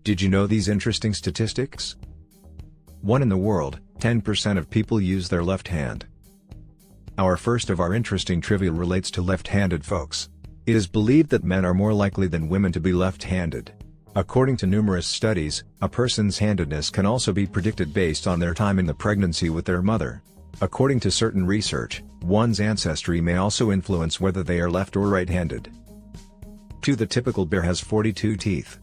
Did you know these interesting statistics? 1 in the world, 10% of people use their left hand. Our first of our interesting trivia relates to left-handed folks. It is believed that men are more likely than women to be left-handed. According to numerous studies, a person's handedness can also be predicted based on their time in the pregnancy with their mother. According to certain research, one's ancestry may also influence whether they are left or right-handed. 2. The typical bear has 42 teeth.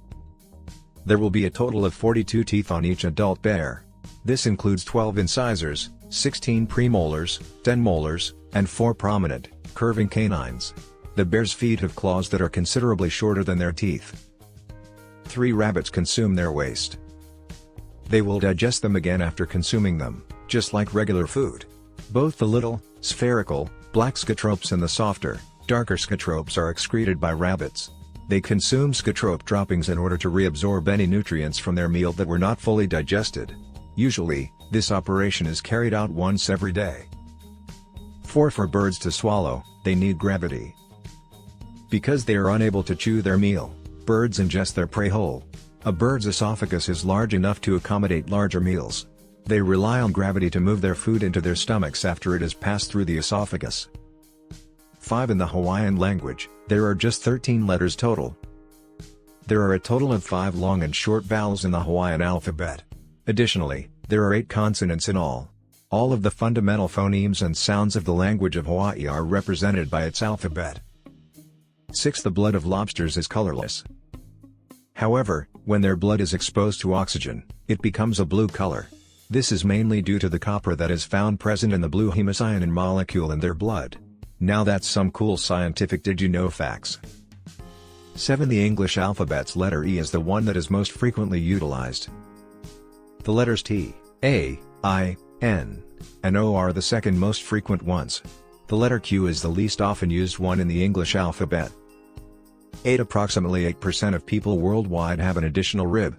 There will be a total of 42 teeth on each adult bear. This includes 12 incisors, 16 premolars, 10 molars, and 4 prominent, curving canines. The bear's feet have claws that are considerably shorter than their teeth. 3. Rabbits consume their waste. They will digest them again after consuming them, just like regular food. Both the little, spherical, black scatropes and the softer, darker scatropes are excreted by rabbits. They consume scatrope droppings in order to reabsorb any nutrients from their meal that were not fully digested. Usually, this operation is carried out once every day. 4. For birds to swallow, they need gravity. Because they are unable to chew their meal, birds ingest their prey whole. A bird's esophagus is large enough to accommodate larger meals. They rely on gravity to move their food into their stomachs after it has passed through the esophagus. 5. In the Hawaiian language, there are just 13 letters total. There are a total of 5 long and short vowels in the Hawaiian alphabet. Additionally, there are 8 consonants in all. All of the fundamental phonemes and sounds of the language of Hawaii are represented by its alphabet. 6. The blood of lobsters is colorless. However, when their blood is exposed to oxygen, it becomes a blue color. This is mainly due to the copper that is found present in the blue hemocyanin molecule in their blood. Now that's some cool scientific did you know facts. 7. The English alphabet's letter E is the one that is most frequently utilized. The letters T, A, I, N, and O are the second most frequent ones. The letter Q is the least often used one in the English alphabet. 8. Approximately 8% of people worldwide have an additional rib.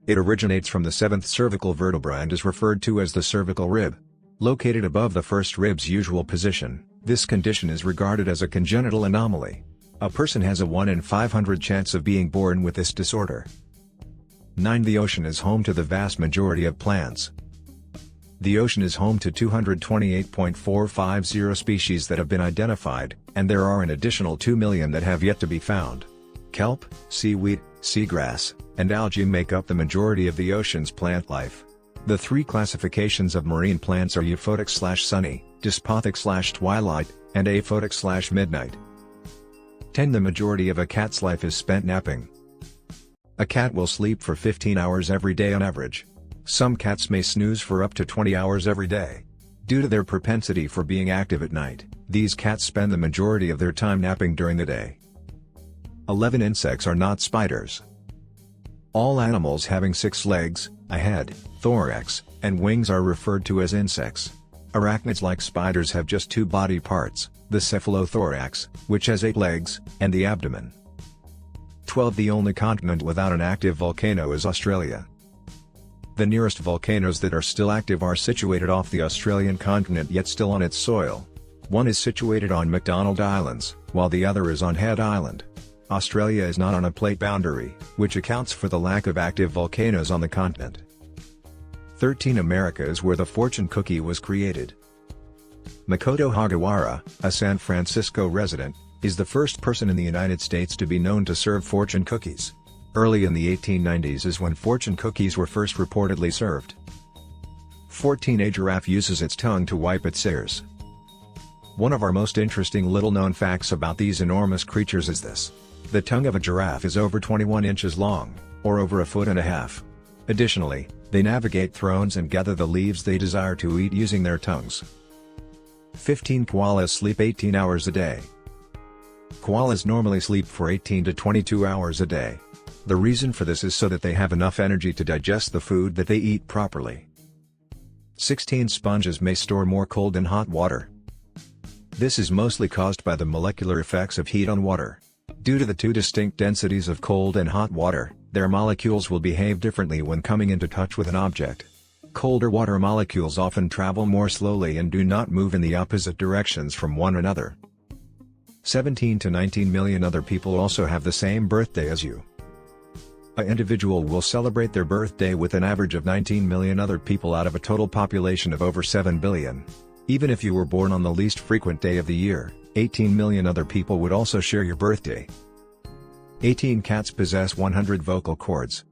It originates from the 7th cervical vertebra and is referred to as the cervical rib. Located above the first rib's usual position, this condition is regarded as a congenital anomaly. A person has a 1 in 500 chance of being born with this disorder. 9. The ocean is home to the vast majority of plants. The ocean is home to 228.450 species that have been identified, and there are an additional 2 million that have yet to be found. Kelp, seaweed, seagrass, and algae make up the majority of the ocean's plant life. The 3 classifications of marine plants are euphotic/sunny, dysphotic/twilight, and aphotic/midnight. 10. The majority of a cat's life is spent napping. A cat will sleep for 15 hours every day on average. Some cats may snooze for up to 20 hours every day. Due to their propensity for being active at night, these cats spend the majority of their time napping during the day. 11. Insects are not spiders. All animals having 6 legs, a head, thorax, and wings are referred to as insects. Arachnids like spiders have just 2 body parts, the cephalothorax, which has 8 legs, and the abdomen. 12. The only continent without an active volcano is Australia. The nearest volcanoes that are still active are situated off the Australian continent yet still on its soil. One is situated on McDonald Islands, while the other is on Head Island. Australia is not on a plate boundary, which accounts for the lack of active volcanoes on the continent. 13. America is where the fortune cookie was created. Makoto Hagawara, a San Francisco resident, is the first person in the United States to be known to serve fortune cookies. Early in the 1890s is when fortune cookies were first reportedly served. 14. A giraffe uses its tongue to wipe its ears. One of our most interesting little-known facts about these enormous creatures is this. The tongue of a giraffe is over 21 inches long, or over 1.5 feet. Additionally, they navigate thrones and gather the leaves they desire to eat using their tongues. 15. Koalas sleep 18 hours a day. Koalas normally sleep for 18 to 22 hours a day. The reason for this is so that they have enough energy to digest the food that they eat properly. 16. Sponges may store more cold than hot water. This is mostly caused by the molecular effects of heat on water. Due to the 2 distinct densities of cold and hot water, their molecules will behave differently when coming into touch with an object. Colder water molecules often travel more slowly and do not move in the opposite directions from one another. 17 to 19 million other people also have the same birthday as you. An individual will celebrate their birthday with an average of 19 million other people out of a total population of over 7 billion. Even if you were born on the least frequent day of the year, 18 million other people would also share your birthday. 18 cats possess 100 vocal cords.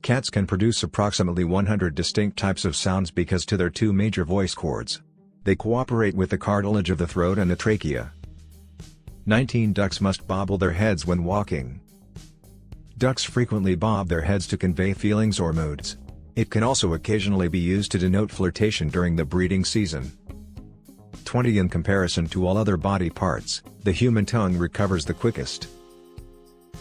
Cats can produce approximately 100 distinct types of sounds because to their two major voice cords. They cooperate with the cartilage of the throat and the trachea. 19 ducks must bobble their heads when walking. Ducks frequently bob their heads to convey feelings or moods. It can also occasionally be used to denote flirtation during the breeding season. 20 In comparison to all other body parts, the human tongue recovers the quickest.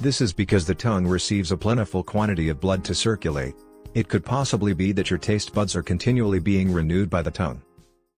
This is because the tongue receives a plentiful quantity of blood to circulate. It could possibly be that your taste buds are continually being renewed by the tongue.